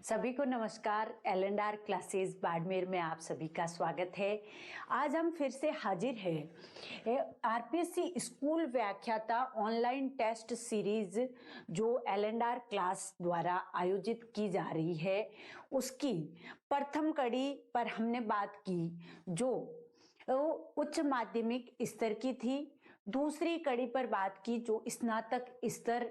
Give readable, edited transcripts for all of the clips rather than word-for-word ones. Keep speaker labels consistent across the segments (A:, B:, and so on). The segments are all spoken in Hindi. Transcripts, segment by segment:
A: सभी को नमस्कार। एल&आर क्लासेस बाड़मेर में आप सभी का स्वागत है। आज हम फिर से हाजिर हैं आरपीएससी स्कूल व्याख्याता ऑनलाइन टेस्ट सीरीज जो एल&आर क्लास द्वारा आयोजित की जा रही है, उसकी प्रथम कड़ी पर हमने बात की जो उच्च माध्यमिक स्तर की थी। दूसरी कड़ी पर बात की जो स्नातक स्तर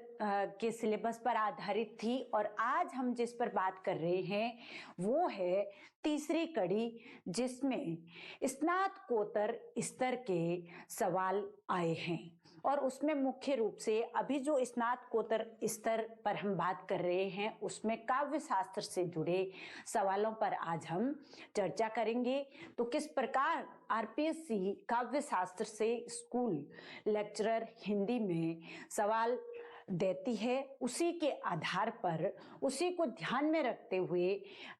A: के सिलेबस पर आधारित थी, और आज हम जिस पर बात कर रहे हैं वो है तीसरी कड़ी जिसमें स्नातकोत्तर स्तर के सवाल आए हैं। और उसमें मुख्य रूप से अभी जो स्नातकोत्तर स्तर पर हम बात कर रहे हैं उसमें काव्य शास्त्र से जुड़े सवालों पर आज हम चर्चा करेंगे। तो किस प्रकार आरपीएससी काव्य शास्त्र से स्कूल लेक्चरर हिंदी में सवाल देती है, उसी के आधार पर उसी को ध्यान में रखते हुए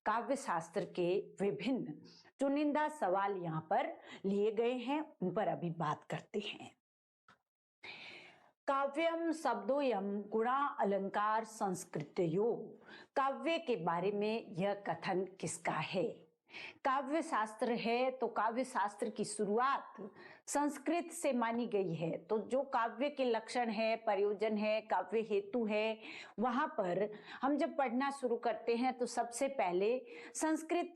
A: काव्य शास्त्र के विभिन्न चुनिंदा सवाल यहाँ पर लिए गए हैं, उन पर अभी बात करते हैं। काव्यम शब्दोयम गुणा अलंकार संस्कृतयो। काव्य के बारे में यह कथन किसका है? काव्य शास्त्र है तो काव्य शास्त्र की शुरुआत संस्कृत से मानी गई है। तो जो काव्य के लक्षण है, प्रयोजन है, काव्य हेतु है, वहां पर हम जब पढ़ना शुरू करते हैं तो सबसे पहले संस्कृत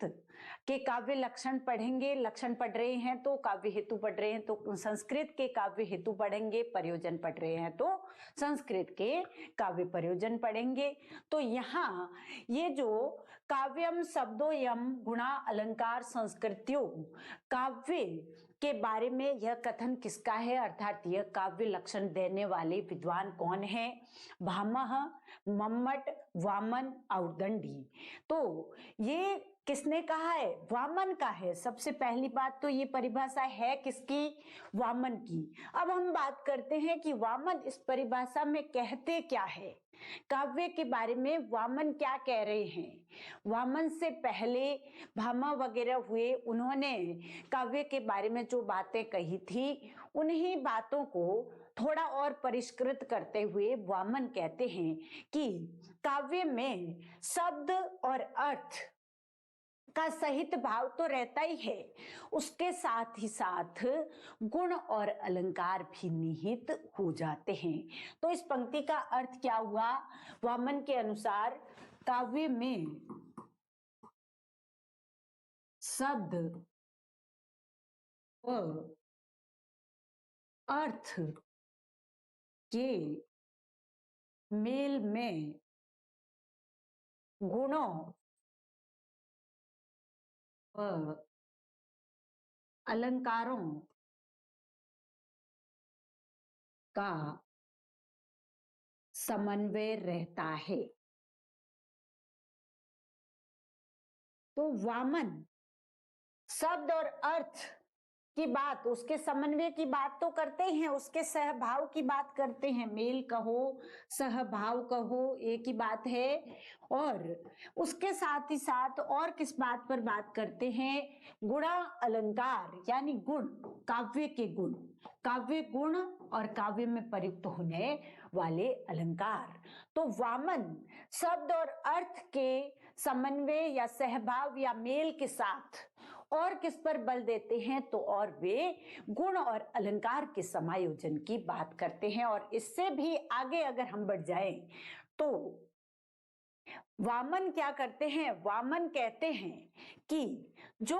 A: के काव्य लक्षण पढ़ेंगे। लक्षण पढ़ रहे हैं तो काव्य हेतु पढ़ रहे हैं तो संस्कृत के काव्य हेतु पढ़ेंगे, प्रयोजन पढ़ रहे हैं तो संस्कृत के काव्य प्रयोजन पढ़ेंगे। तो यहाँ ये जो काव्यम शब्दोयम गुणा अलंकार संस्कृत्यो, काव्य के बारे में यह कथन किसका है, अर्थात यह काव्य लक्षण देने वाले विद्वान कौन है? भामह, मम्मट, वामन, औदंडी। तो ये किसने कहा है? वामन का है। सबसे पहली बात तो ये परिभाषा है किसकी? वामन की। अब हम बात करते हैं कि वामन इस परिभाषा में कहते क्या है, काव्य के बारे में वामन क्या कह रहे हैं। वामन से पहले भामा वगैरह हुए, उन्होंने काव्य के बारे में जो बातें कही थी उन्हीं बातों को थोड़ा और परिष्कृत करते हुए वामन कहते हैं कि काव्य में शब्द और अर्थ का सहित भाव तो रहता ही है, उसके साथ ही साथ गुण और अलंकार भी निहित हो जाते हैं। तो इस पंक्ति का अर्थ क्या हुआ? वामन के अनुसार काव्य में शब्द और अर्थ के मेल में गुणों और अलंकारों का समन्वय रहता है। तो वामन शब्द और अर्थ की बात, उसके समन्वय की बात तो करते हैं, उसके सहभाव की बात करते हैं। मेल कहो, सहभाव कहो, एक ही बात है। और उसके साथ ही साथ और किस बात पर बात करते हैं? गुणा अलंकार, यानी गुण, काव्य के गुण, काव्य गुण और काव्य में प्रयुक्त होने वाले अलंकार। तो वामन शब्द और अर्थ के समन्वय या सहभाव या मेल के साथ और किस पर बल देते हैं? तो और वे गुण और अलंकार के समायोजन की बात करते हैं। और इससे भी आगे अगर हम बढ़ जाएं तो वामन क्या करते हैं? वामन कहते हैं कि जो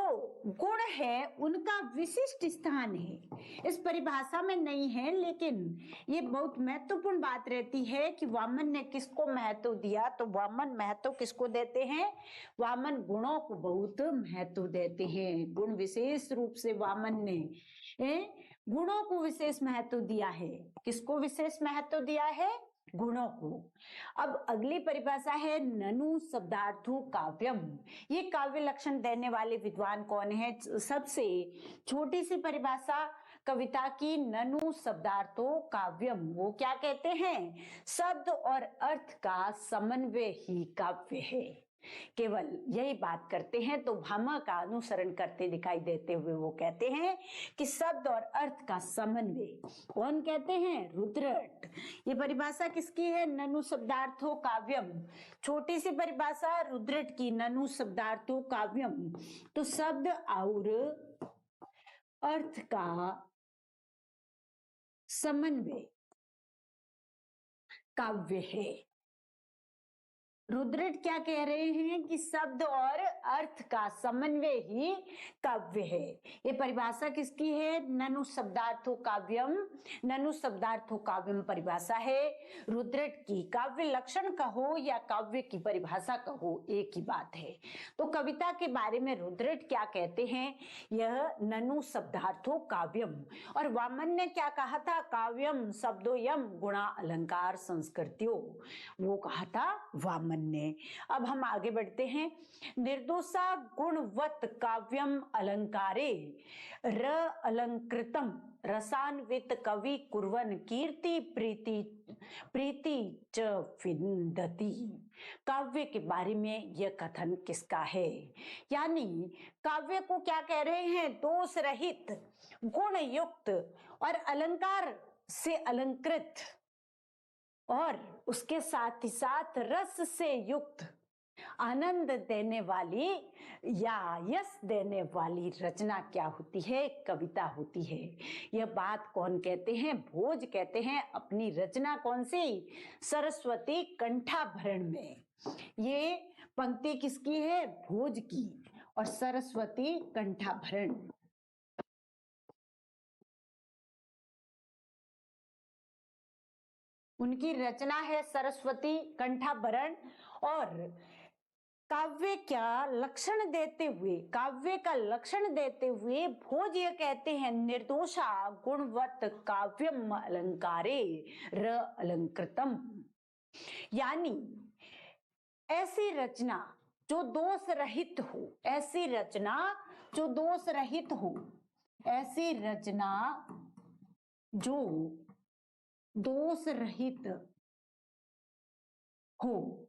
A: गुण है उनका विशिष्ट स्थान है, इस परिभाषा में नहीं है, लेकिन ये बहुत महत्वपूर्ण बात रहती है कि वामन ने किसको महत्व दिया। तो वामन महत्व किसको देते हैं? वामन गुणों को बहुत महत्व देते हैं। गुण विशेष रूप से वामन ने गुणों को विशेष महत्व दिया है। किसको विशेष महत्व दिया है? गुणों को। अब अगली परिभाषा है ननु शब्दार्थो काव्यम। ये काव्य लक्षण देने वाले विद्वान कौन है? सबसे छोटी सी परिभाषा कविता की, ननु शब्दार्थो काव्यम। वो क्या कहते हैं? शब्द और अर्थ का समन्वय ही काव्य है। केवल यही बात करते हैं। तो भामा का अनुसरण करते दिखाई देते हुए वो कहते हैं कि शब्द और अर्थ का समन्वय। कौन कहते हैं? रुद्रट। ये परिभाषा किसकी है? ननु शब्दार्थो काव्यम। छोटी सी परिभाषा रुद्रट की, ननु शब्दार्थो काव्यम। तो शब्द और अर्थ का समन्वय काव्य है। रुद्रट क्या कह रहे हैं कि शब्द और अर्थ का समन्वय ही काव्य है। ये परिभाषा किसकी है? ननु शब्दार्थो काव्यम। ननु शब्दार्थो काव्यम परिभाषा है रुद्रट की। काव्य लक्षण कहो या काव्य की परिभाषा कहो, एक ही बात है। तो कविता के बारे में रुद्रट क्या कहते हैं? यह ननु शब्दार्थो काव्यम। और वामन ने क्या कहा था? काव्यम शब्दोयम गुणा अलंकार संस्कृत्यो, वो कहा था वामन ने। अब हम आगे बढ़ते हैं। निर्दोषा गुणवत काव्यम अलंकारे र अलंकृतम रसान्वित कवि कुर्वन कीर्ति प्रीति च विन्दति। काव्य के बारे में यह कथन किसका है? यानी काव्य को क्या कह रहे हैं? दोष रहित, गुण युक्त और अलंकार से अलंकृत और उसके साथ ही साथ रस से युक्त, आनंद देने वाली या यश देने वाली रचना क्या होती है? कविता होती है। यह बात कौन कहते हैं? भोज कहते हैं अपनी रचना कौन सी? सरस्वती कंठाभरण में। ये पंक्ति किसकी है? भोज की। और सरस्वती कंठाभरण, उनकी रचना है सरस्वती कंठाभरण। और काव्य का लक्षण देते हुए, काव्य का लक्षण देते हुए भोज ये कहते हैं निर्दोषा गुणवत काव्यम अलंकारे र अलंकृतम। यानी ऐसी रचना जो दोष रहित हो, ऐसी रचना जो दोष रहित हो, ऐसी रचना जो दोष रहित हो,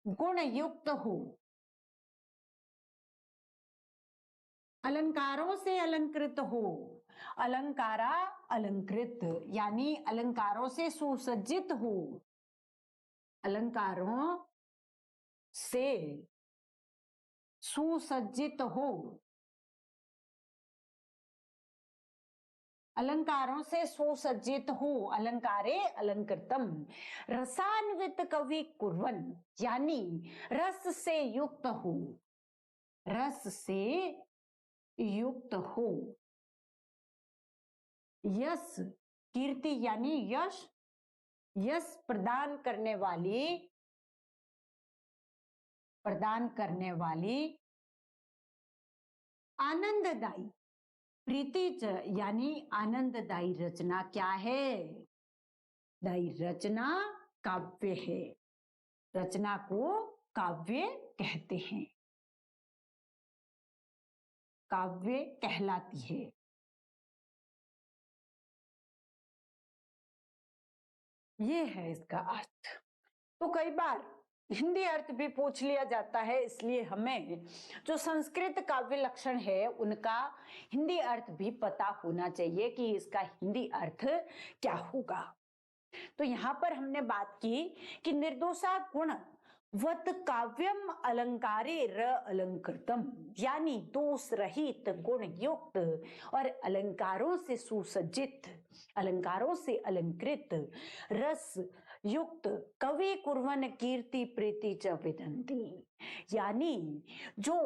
A: गुण युक्त हो, अलंकारों से अलंकृत हो। अलंकारा अलंकृत यानी अलंकारों से सुसज्जित हो, अलंकारों से सुसज्जित हो, अलंकारों से सुसज्जित हो। अलंकारे अलंकृतम रसान्वित कवि कुर्वन, यानी रस से युक्त हो, रस से युक्त हो। यश कीर्ति यानी यश, यश प्रदान करने वाली आनंददायी, प्रीति यानी आनंददायी रचना क्या है? दायी रचना काव्य है। रचना को काव्य कहते हैं, काव्य कहलाती है। ये है इसका अर्थ। तो कई बार हिंदी अर्थ भी पूछ लिया जाता है, इसलिए हमें जो संस्कृत काव्य लक्षण है उनका हिंदी अर्थ भी पता होना चाहिए कि इसका हिंदी अर्थ क्या होगा। तो यहाँ पर हमने बात की कि निर्दोषा गुण वत काव्यम अलंकारे र अलंकृतम, यानी दोष रहित, गुण युक्त और अलंकारों से सुसज्जित, अलंकारों से अलंकृत, रस युक्त कवि कुर्वन कीर्ति प्रीति च विदन्ति, यानी जो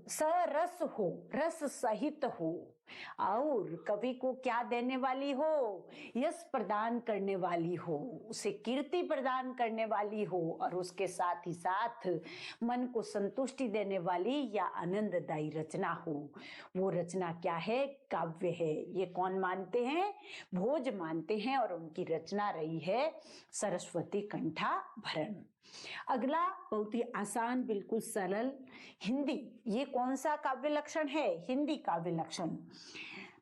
A: सरस हो, रस सहित हो और कवि को क्या देने वाली हो? यश प्रदान करने वाली हो, उसे कीर्ति प्रदान करने वाली हो और उसके साथ ही साथ मन को संतुष्टि देने वाली या आनंददायी रचना हो। वो रचना क्या है? काव्य है। ये कौन मानते हैं? भोज मानते हैं और उनकी रचना रही है सरस्वती कंठाभरण। अगला बहुत ही आसान, बिल्कुल सरल हिंदी। ये कौन सा काव्य लक्षण है? हिंदी काव्य लक्षण।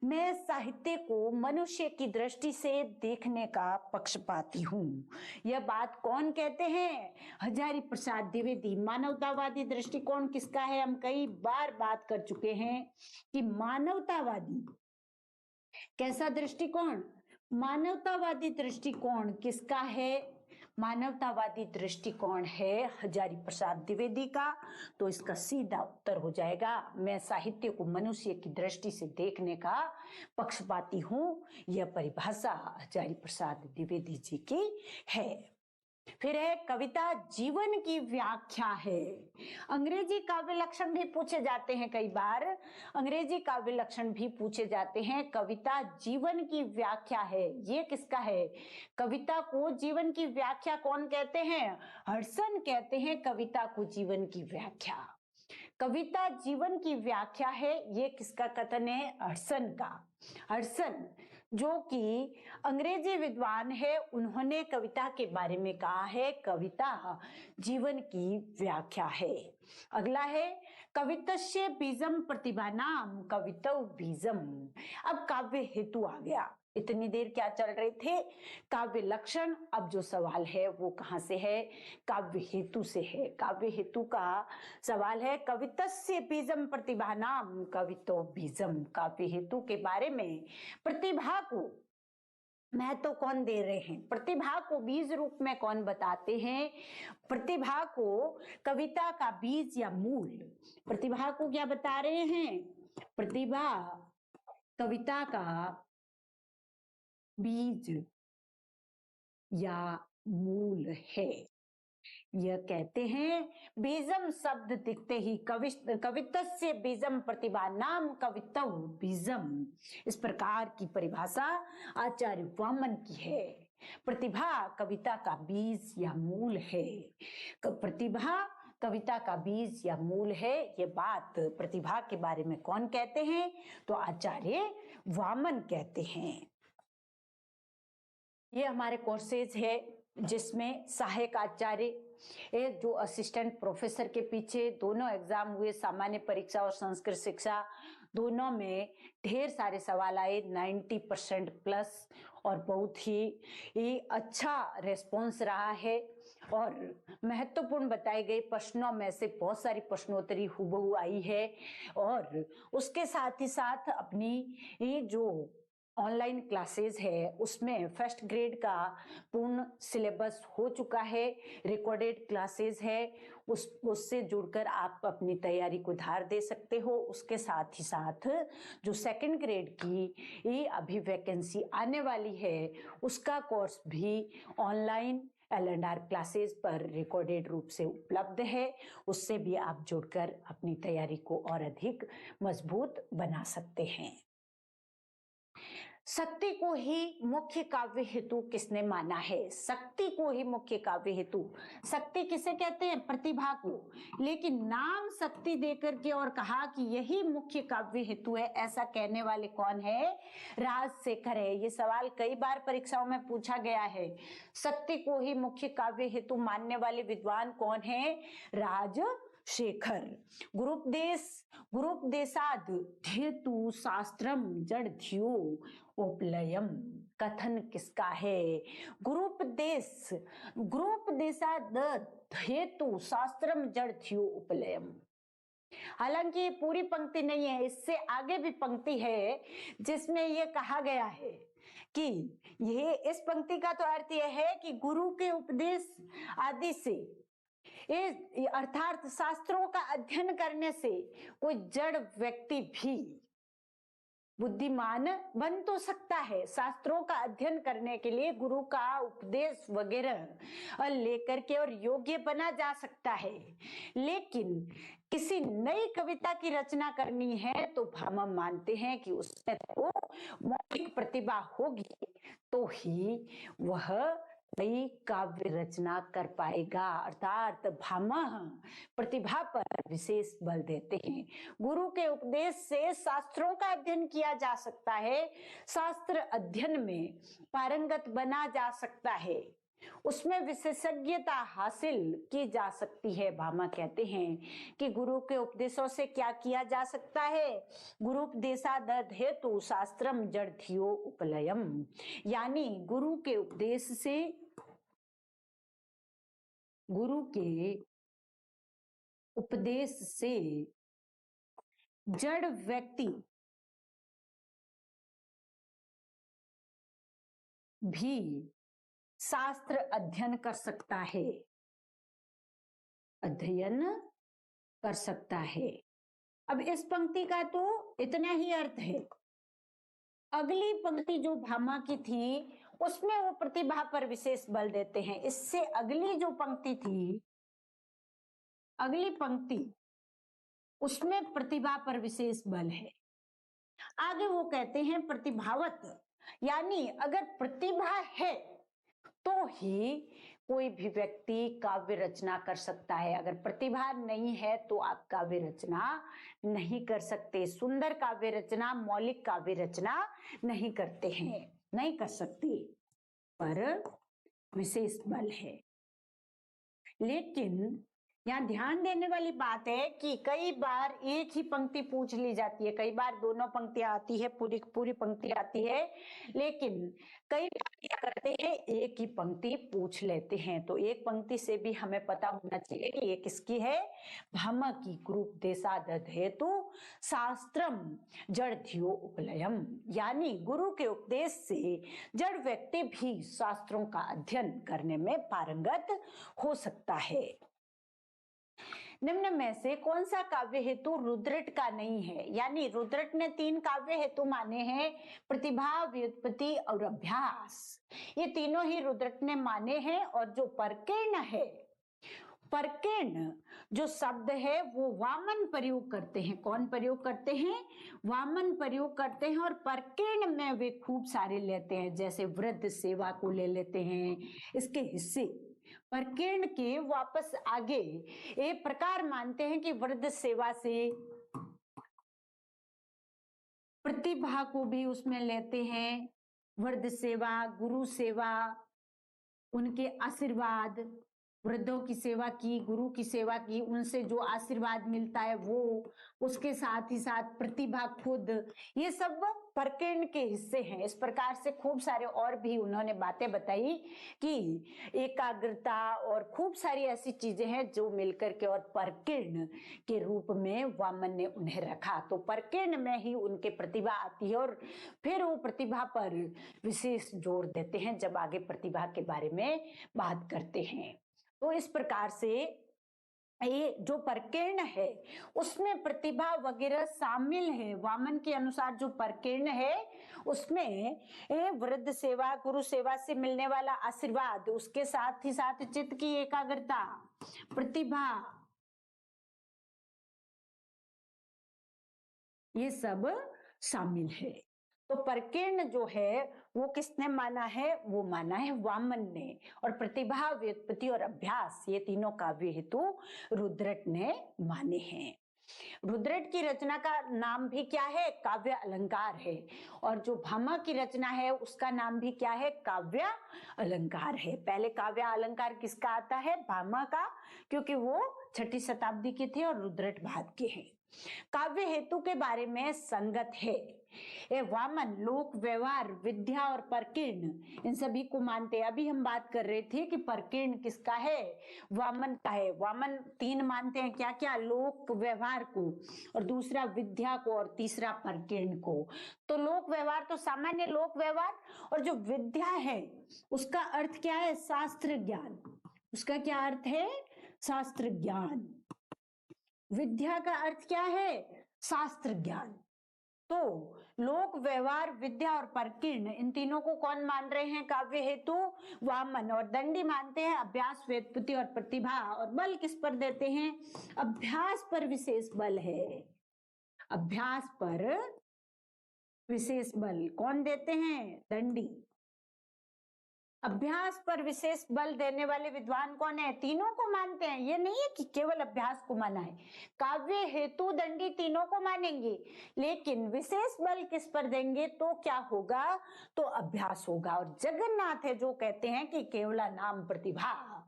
A: मैं साहित्य को मनुष्य की दृष्टि से देखने का पक्षपाती हूँ। यह बात कौन कहते हैं? हजारी प्रसाद द्विवेदी। मानवतावादी दृष्टिकोण किसका है? हम कई बार बात कर चुके हैं कि मानवतावादी कैसा दृष्टिकोण? मानवतावादी दृष्टिकोण किसका है? मानवतावादी दृष्टिकोण है हजारी प्रसाद द्विवेदी का। तो इसका सीधा उत्तर हो जाएगा, मैं साहित्य को मनुष्य की दृष्टि से देखने का पक्षपाती हूं। यह परिभाषा हजारी प्रसाद द्विवेदी जी की है। फिर है कविता जीवन की व्याख्या है। अंग्रेजी काव्य लक्षण भी पूछे जाते हैं, कई बार अंग्रेजी काव्य लक्षण भी पूछे जाते हैं। कविता जीवन की व्याख्या है, ये किसका है? कविता को जीवन की व्याख्या कौन कहते हैं? हडसन कहते हैं कविता को जीवन की व्याख्या। कविता जीवन की व्याख्या है, ये किसका कथन है? हडसन का। हडसन जो कि अंग्रेजी विद्वान है, उन्होंने कविता के बारे में कहा है कविता जीवन की व्याख्या है। अगला है कवितस्य बीजम प्रतिभानाम कवितौ बीजम। अब काव्य हेतु आ गया। इतनी देर क्या चल रहे थे? काव्य लक्षण। अब जो सवाल है वो कहां से है? काव्य हेतु से है। काव्य हेतु का सवाल है कवितस्य बीजम प्रतिभानाम कवितो बीजम। काव्य हेतु के बारे में प्रतिभा को महत्व कौन दे रहे हैं? प्रतिभा को बीज रूप में कौन बताते हैं? प्रतिभा को कविता का बीज या मूल। प्रतिभा को क्या बता रहे हैं? प्रतिभा कविता का बीज या मूल है। यह कहते हैं बीजम शब्द दिखते ही कवितस्य बीजम प्रतिभा नाम कवितौ बीजम। इस प्रकार की परिभाषा आचार्य वामन की है। प्रतिभा कविता का बीज या मूल है। प्रतिभा कविता का बीज या मूल है। ये बात प्रतिभा के बारे में कौन कहते हैं? तो आचार्य वामन कहते हैं। ये हमारे कोर्सेज है जिसमें सहायक आचार्य, एक जो असिस्टेंट प्रोफेसर के पीछे दोनों एग्जाम हुए, सामान्य परीक्षा और संस्कृत शिक्षा, दोनों में ढेर सारे सवाल आए, 90% प्लस, और बहुत ही अच्छा रेस्पॉन्स रहा है। और महत्वपूर्ण बताए गए प्रश्नों में से बहुत सारी प्रश्नोत्तरी हुबहू आई है। और उसके साथ ही साथ अपनी ये जो ऑनलाइन क्लासेस है उसमें फर्स्ट ग्रेड का पूर्ण सिलेबस हो चुका है, रिकॉर्डेड क्लासेस है, उससे जुड़कर आप अपनी तैयारी को धार दे सकते हो। उसके साथ ही साथ जो सेकंड ग्रेड की अभी वैकेंसी आने वाली है उसका कोर्स भी ऑनलाइन L&R क्लासेस पर रिकॉर्डेड रूप से उपलब्ध है। उससे भी आप जुड़कर अपनी तैयारी को और अधिक मजबूत बना सकते हैं। शक्ति को ही मुख्य काव्य हेतु किसने माना है? शक्ति को ही मुख्य काव्य हेतु। शक्ति किसे कहते हैं? प्रतिभा को। लेकिन नाम शक्ति देकर के और कहा कि यही मुख्य काव्य हेतु है, ऐसा कहने वाले कौन है? राजशेखर है। ये सवाल कई बार परीक्षाओं में पूछा गया है। शक्ति को ही मुख्य काव्य हेतु मानने वाले विद्वान कौन है? राजशेखर। गुरुपदेशाद हेतु शास्त्रम जड़ धियो उपलयम। कथन किसका है? गुरुपदेशाद हेतु शास्त्रम जड़ धियो उपलयम। हालांकि ये पूरी पंक्ति नहीं है, इससे आगे भी पंक्ति है जिसमें ये कहा गया है कि ये इस पंक्ति का तो अर्थ यह है कि गुरु के उपदेश आदि से, अर्थात शास्त्रों का अध्ययन करने से कोई जड़ व्यक्ति भी बुद्धिमान बन तो सकता है। शास्त्रों का अध्ययन करने के लिए गुरु का उपदेश वगैरह लेकर के और योग्य बना जा सकता है। लेकिन किसी नई कविता की रचना करनी है तो हम मानते हैं कि उसमें तो मौलिक प्रतिभा होगी तो ही वह नई काव्य रचना कर पाएगा। अर्थात भामह प्रतिभा पर विशेष बल देते हैं। गुरु के उपदेश से शास्त्रों का अध्ययन किया जा सकता है, शास्त्र अध्ययन में पारंगत बना जा सकता है। उसमें विशेषज्ञता हासिल की जा सकती है। भामा कहते हैं कि गुरु के उपदेशों से क्या किया जा सकता है? गुरु उपदेशादद हेतु शास्त्रम जड़धियो उपलयम, यानी गुरु के उपदेश से, गुरु के उपदेश से जड़ व्यक्ति भी शास्त्र अध्ययन कर सकता है, अध्ययन कर सकता है। अब इस पंक्ति का तो इतना ही अर्थ है। अगली पंक्ति जो भामा की थी उसमें वो प्रतिभा पर विशेष बल देते हैं। इससे अगली जो पंक्ति थी, अगली पंक्ति, उसमें प्रतिभा पर विशेष बल है। आगे वो कहते हैं प्रतिभावत, यानी अगर प्रतिभा है तो ही कोई भी व्यक्ति काव्य रचना कर सकता है। अगर प्रतिभा नहीं है तो आप काव्य रचना नहीं कर सकते। सुंदर काव्य रचना, मौलिक काव्य रचना नहीं करते हैं, नहीं कर सकते, पर विशेष बल है। लेकिन यहाँ ध्यान देने वाली बात है कि कई बार एक ही पंक्ति पूछ ली जाती है, कई बार दोनों पंक्तियां आती है, पूरी पंक्ति आती है, लेकिन कई बार क्या करते हैं, एक ही पंक्ति पूछ लेते हैं। तो एक पंक्ति से भी हमें पता होना चाहिए कि ये किसकी है? भामा की। गुरुपदेशादद हेतु शास्त्रम जड़धियो उपलयम, यानी गुरु के उपदेश से जड़ व्यक्ति भी शास्त्रों का अध्ययन करने में पारंगत हो सकता है। निम्न में से कौन सा काव्य हेतु रुद्रट का नहीं है? यानी रुद्रट ने 3 काव्य हेतु माने हैं, प्रतिभा, व्युत्पत्ति और अभ्यास। ये तीनों ही रुद्रट ने माने हैं। और जो परकीर्ण है, परकीर्ण जो शब्द है वो वामन प्रयोग करते हैं। कौन प्रयोग करते हैं? वामन प्रयोग करते हैं। और परकीर्ण में वे खूब सारे लेते हैं, जैसे वृद्ध सेवा को ले लेते हैं, इसके हिस्से परकीर्ण के वापस आगे एक प्रकार मानते हैं कि वृद्ध सेवा से प्रतिभा को भी उसमें लेते हैं। वृद्ध सेवा, गुरु सेवा, उनके आशीर्वाद, वृद्धों की सेवा की, गुरु की सेवा की, उनसे जो आशीर्वाद मिलता है वो, उसके साथ ही साथ प्रतिभा खुद, ये सब परकीर्ण के हिस्से हैं। इस प्रकार से खूब सारे और भी उन्होंने बातें बताई कि एकाग्रता और खूब सारी ऐसी चीजें हैं जो मिलकर के और परकीर्ण के रूप में वामन ने उन्हें रखा। तो परकीर्ण में ही उनके प्रतिभा आती है और फिर वो प्रतिभा पर विशेष जोर देते हैं जब आगे प्रतिभा के बारे में बात करते हैं। तो इस प्रकार से ये जो परकीर्ण है उसमें प्रतिभा वगैरह शामिल है। वामन के अनुसार जो परकीर्ण है उसमें वृद्ध सेवा, गुरु सेवा से मिलने वाला आशीर्वाद, उसके साथ ही साथ चित्त की एकाग्रता, प्रतिभा, ये सब शामिल है। तो परकीर्ण जो है वो किसने माना है? वो माना है वामन ने। और प्रतिभा, व्युत्पत्ति और अभ्यास, ये तीनों काव्य हेतु रुद्रट ने माने हैं। रुद्रट की रचना का नाम भी क्या है? काव्य अलंकार है। और जो भामा की रचना है उसका नाम भी क्या है? काव्य अलंकार है। पहले काव्य अलंकार किसका आता है? भामा का, क्योंकि वो 6ठी शताब्दी के थे और रुद्रट बाद के हैं। काव्य हेतु के बारे में संगत है। ये वामन लोक व्यवहार, विद्या और परकीर्ण, इन सभी को मानते हैं। अभी हम बात कर रहे थे कि परकीर्ण किसका है? वामन का है। वामन 3 मानते हैं, क्या क्या? लोक व्यवहार को, और दूसरा विद्या को, और तीसरा परकीर्ण को। तो लोक व्यवहार तो सामान्य लोक व्यवहार, और जो विद्या है उसका अर्थ क्या है? शास्त्र ज्ञान। उसका क्या अर्थ है? शास्त्र ज्ञान। विद्या का अर्थ क्या है? शास्त्र ज्ञान। तो लोक व्यवहार, विद्या और परकीर्ण, इन तीनों को कौन मान रहे हैं काव्य हेतु? वामन। और दंडी मानते हैं अभ्यास, व्युत्पत्ति और प्रतिभा। और बल किस पर देते हैं? अभ्यास पर विशेष बल है। अभ्यास पर विशेष बल कौन देते हैं? दंडी। अभ्यास पर विशेष बल देने वाले विद्वान कौन है? तीनों को मानते हैं। ये नहीं है कि केवल अभ्यास को माना है, काव्य हेतु दंडी तीनों को मानेंगे, लेकिन विशेष बल किस पर देंगे? तो क्या होगा? तो अभ्यास होगा। और जगन्नाथ है जो कहते हैं कि केवला नाम प्रतिभा,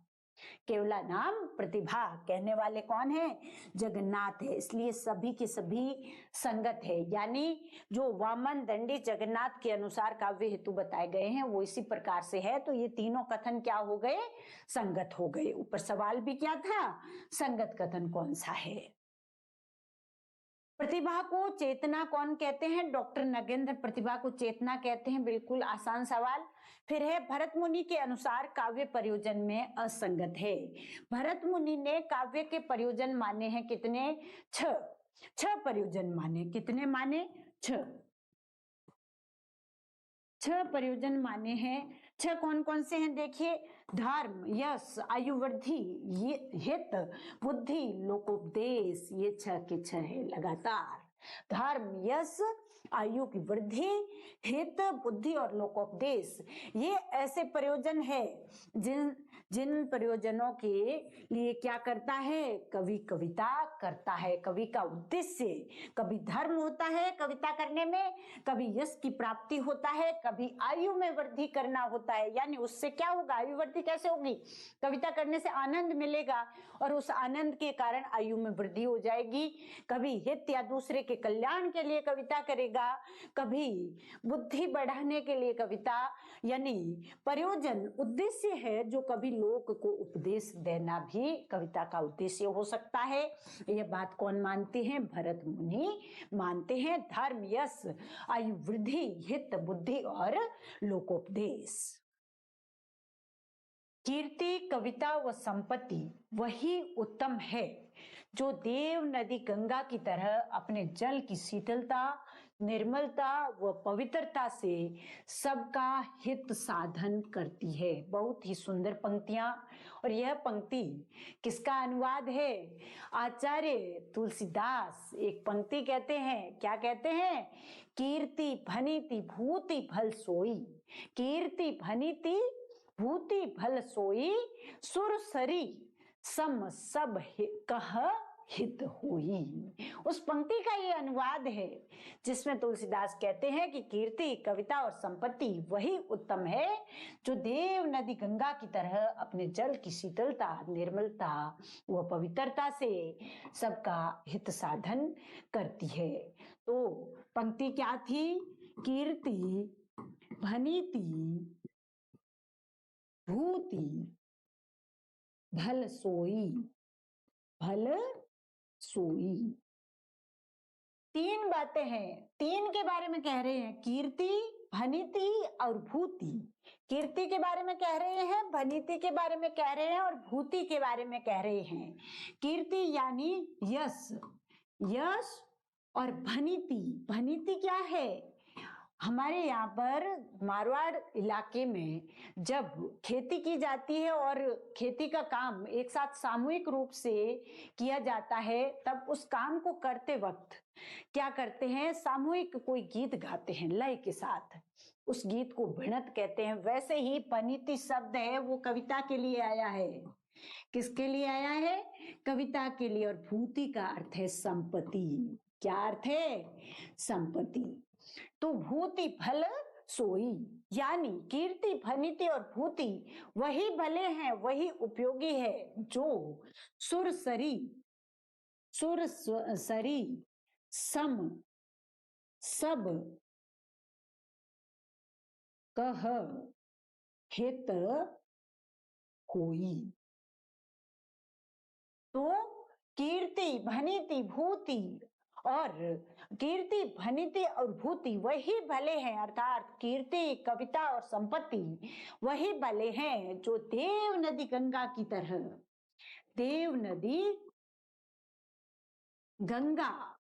A: केवला नाम प्रतिभा कहने वाले कौन है? जगन्नाथ है। इसलिए सभी के सभी संगत है, यानी जो वामन दंडी जगन्नाथ के अनुसार काव्य हेतु बताए गए हैं वो इसी प्रकार से है। तो ये तीनों कथन क्या हो गए? संगत हो गए। ऊपर सवाल भी क्या था? संगत कथन कौन सा है? प्रतिभा को चेतना कौन कहते हैं? डॉक्टर नगेंद्र प्रतिभा को चेतना कहते हैं। बिल्कुल आसान सवाल। फिर है भरत मुनि के अनुसार काव्य प्रयोजन में असंगत है। भरत मुनि ने काव्य के प्रयोजन माने हैं कितने? 6 प्रयोजन माने। कितने माने? 6 प्रयोजन माने हैं। 6 कौन कौन से हैं? देखिए, धर्म, यश, आयु वृद्धि, हित, बुद्धि, लोकोपदेश। ये 6 के 6 है लगातार। धर्म, यश, आयु की वृद्धि, हित, बुद्धि और लोकोपदेश। ये ऐसे प्रयोजन है जिन प्रयोजनों के लिए क्या करता है? कवि कविता करता है। कवि का उद्देश्य कभी धर्म होता है कविता करने में, कभी यश की प्राप्ति होता है, कभी आयु में वृद्धि करना होता है। यानी उससे क्या होगा? आयु वृद्धि कैसे होगी? कविता करने से आनंद मिलेगा और उस आनंद के कारण आयु में वृद्धि हो जाएगी। कभी हित या दूसरे के कल्याण के लिए कविता करेगा, कभी बुद्धि बढ़ाने के लिए कविता, यानी प्रयोजन उद्देश्य है जो कभी लोक को उपदेश देना भी कविता का उद्देश्य हो सकता है। यह बात कौन मानते हैं? भरत मुनि मानते हैं। धर्म, यश, आयु वृद्धि, हित, बुद्धि और लोकोपदेश। कीर्ति, कविता व संपत्ति वही उत्तम है जो देव नदी गंगा की तरह अपने जल की शीतलता, निर्मलता व पवित्रता से सबका हित साधन करती है। बहुत ही सुंदर पंक्तियां। और यह पंक्ति किसका अनुवाद है? आचार्य तुलसीदास एक पंक्ति कहते हैं। क्या कहते हैं? कीर्ति भनिति भूति भल सोई, कीर्ति भनिति भूति भल सोई, सुर सरी सम सब कह हित होई। उस पंक्ति का ये अनुवाद है जिसमें तुलसीदास कहते हैं कि कीर्ति, कविता और संपत्ति वही उत्तम है जो देव नदी गंगा की तरह अपने जल की शीतलता, निर्मलता व पवित्रता से सबका हित साधन करती है। तो पंक्ति क्या थी? कीर्ति भनिति भूति भल सोई, भल सोई। 3 बातें हैं, 3 के बारे में कह रहे हैं, कीर्ति, भनिति और भूति। कीर्ति के बारे में कह रहे हैं, भनिति के बारे में कह रहे हैं और भूति के बारे में कह रहे हैं। कीर्ति यानी यश, यश और भनिति। भनिति क्या है? हमारे यहाँ पर मारवाड़ इलाके में जब खेती की जाती है और खेती का काम एक साथ सामूहिक रूप से किया जाता है, तब उस काम को करते वक्त क्या करते हैं? सामूहिक कोई गीत गाते हैं लय के साथ, उस गीत को भिनत कहते हैं। वैसे ही पनिति शब्द है वो कविता के लिए आया है। किसके लिए आया है? कविता के लिए। और भूति का अर्थ है संपत्ति। क्या अर्थ है? संपत्ति। तो भूति भल सोई, यानी कीर्ति, भनिति और भूति वही भले हैं, वही उपयोगी है जो सुर सरी सम सब कह हित होई। तो कीर्ति, भनिति, भूति और कीर्ति, भनिति और भूति वही भले हैं, अर्थात कीर्ति, कविता और संपत्ति वही भले हैं जो देव नदी गंगा की तरह, देव नदी गंगा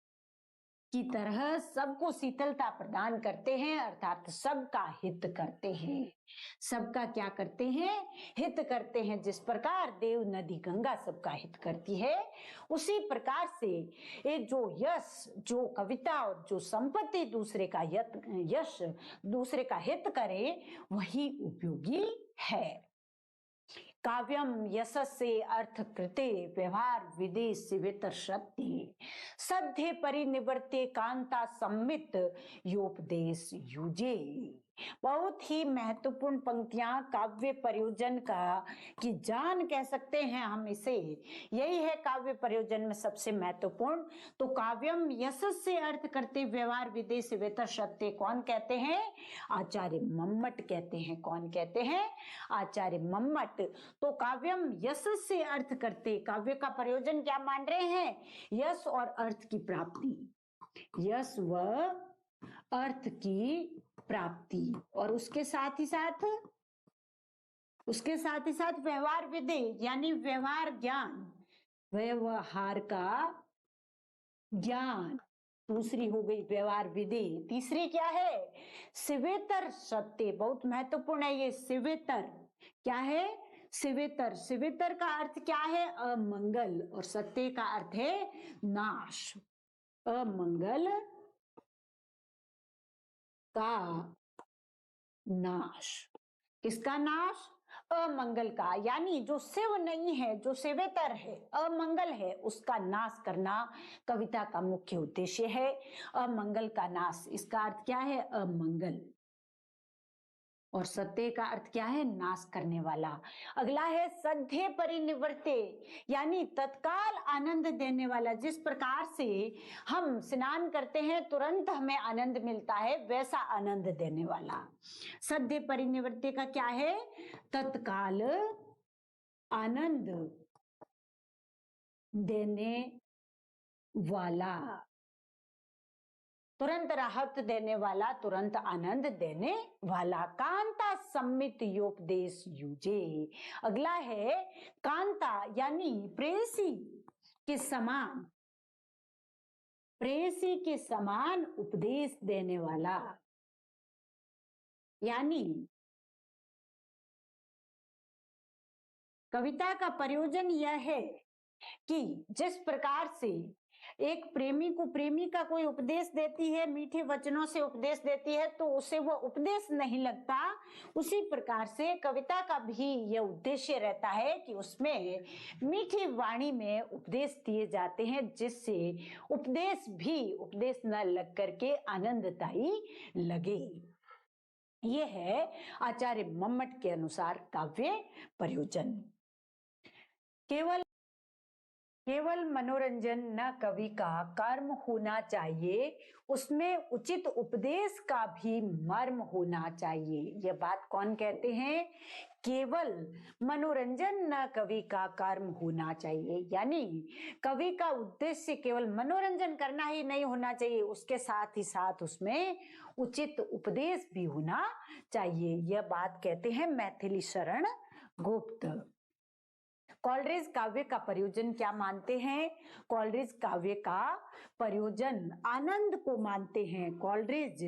A: की तरह सबको शीतलता प्रदान करते हैं, अर्थात सबका हित करते हैं। सबका क्या करते हैं? हित करते हैं। जिस प्रकार देव नदी गंगा सबका हित करती है, उसी प्रकार से ये जो यश, जो कविता और जो संपत्ति दूसरे का यश, दूसरे का हित करे, वही उपयोगी है। काव्यम यशस्से अर्थ कृते व्यवहार विदे शिवेतर सत्य सद्धे परिनिवर्ते कांता सम्मित योपदेश युजे। बहुत ही महत्वपूर्ण पंक्तियां काव्य प्रयोजन का की जान कह सकते हैं हम इसे। यही है काव्य प्रयोजन में सबसे महत्वपूर्ण। तो काव्यम यशस्से अर्थ करते व्यवहार विदे शिवेतर सत्य कौन कहते हैं? आचार्य मम्मट कहते हैं। कौन कहते हैं? आचार्य मम्मट। तो काव्यम यश से अर्थ करते, काव्य का प्रयोजन क्या मान रहे हैं? यश और अर्थ की प्राप्ति, यश व अर्थ की प्राप्ति, और उसके साथ ही साथ व्यवहार विधि यानी व्यवहार ज्ञान, व्यवहार का ज्ञान। दूसरी हो गई व्यवहार विधि। तीसरी क्या है? शिवेतर सत्य। बहुत महत्वपूर्ण है ये शिवेतर। क्या है? शिवेतर। शिवेतर का अर्थ क्या है? अमंगल, और सत्य का अर्थ है नाश। अमंगल का नाश। किसका नाश? अमंगल का, यानी जो शिव नहीं है, जो शिवेतर है, अमंगल है, उसका नाश करना कविता का मुख्य उद्देश्य है। अमंगल का नाश, इसका अर्थ क्या है? अमंगल। और सत्य का अर्थ क्या है? नाश करने वाला। अगला है सद्धे परिनिवर्ते, यानी तत्काल आनंद देने वाला। जिस प्रकार से हम स्नान करते हैं तुरंत हमें आनंद मिलता है, वैसा आनंद देने वाला। सद्धे परिनिवर्ते का क्या है? तत्काल आनंद देने वाला, तुरंत राहत देने वाला, तुरंत आनंद देने वाला। कांता सम्मित योपदेश युजे। अगला है कांता, यानी प्रेयसी के समान, प्रेयसी के समान उपदेश देने वाला। यानी कविता का प्रयोजन यह है कि जिस प्रकार से एक प्रेमी को प्रेमिका कोई उपदेश देती है, मीठे वचनों से उपदेश देती है, तो उसे वो उपदेश नहीं लगता, उसी प्रकार से कविता का भी यह उद्देश्य रहता है कि उसमें मीठी वाणी में उपदेश दिए जाते हैं, जिससे उपदेश भी उपदेश न लग करके आनंददायी लगे। ये है आचार्य मम्मट के अनुसार काव्य प्रयोजन। केवल मनोरंजन न कवि का कर्म होना चाहिए, उसमें उचित उपदेश का भी मर्म होना चाहिए। यह बात कौन कहते हैं? केवल मनोरंजन न कवि का कर्म होना चाहिए, यानी कवि का उद्देश्य केवल मनोरंजन करना ही नहीं होना चाहिए, उसके साथ ही साथ उसमें उचित उपदेश भी होना चाहिए। यह बात कहते हैं मैथिली शरण गुप्त। कॉलरिज काव्य का प्रयोजन क्या मानते हैं? कॉलरिज काव्य का प्रयोजन आनंद को मानते हैं। कॉलरिज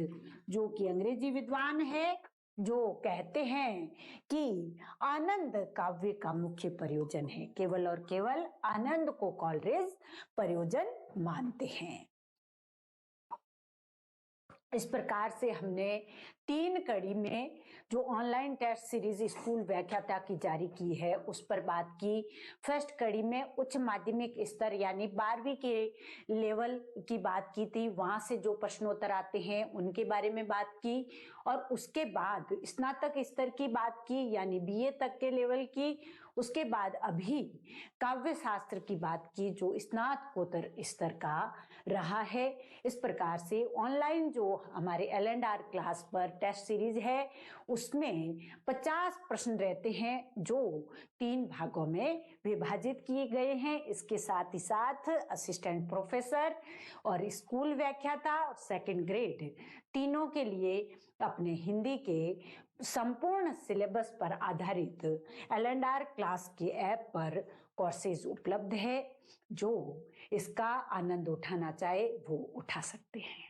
A: जो कि अंग्रेजी विद्वान है, जो कहते हैं कि आनंद काव्य का मुख्य प्रयोजन है। केवल और केवल आनंद को कॉलरिज प्रयोजन मानते हैं। इस प्रकार से हमने 3 कड़ी में जो ऑनलाइन टेस्ट सीरीज स्कूल व्याख्याता की जारी की है उस पर बात की। फर्स्ट कड़ी में उच्च माध्यमिक स्तर यानी 12वीं के लेवल की बात की थी, वहां से जो प्रश्नोत्तर आते हैं उनके बारे में बात की, और उसके बाद स्नातक स्तर की बात की यानी बीए तक के लेवल की। उसके बाद अभी काव्य शास्त्र की बात की जो स्नातकोत्तर स्तर का रहा है। इस प्रकार से ऑनलाइन जो हमारे L&R क्लास पर टेस्ट सीरीज है, उसमें 50 प्रश्न रहते हैं जो 3 भागों में विभाजित किए गए हैं। इसके साथ ही साथ असिस्टेंट प्रोफेसर और स्कूल व्याख्याता और सेकंड ग्रेड तीनों के लिए अपने हिंदी के संपूर्ण सिलेबस पर आधारित L&R क्लास के ऐप पर कोर्सेज उपलब्ध है। जो इसका आनंद उठाना चाहे वो उठा सकते हैं।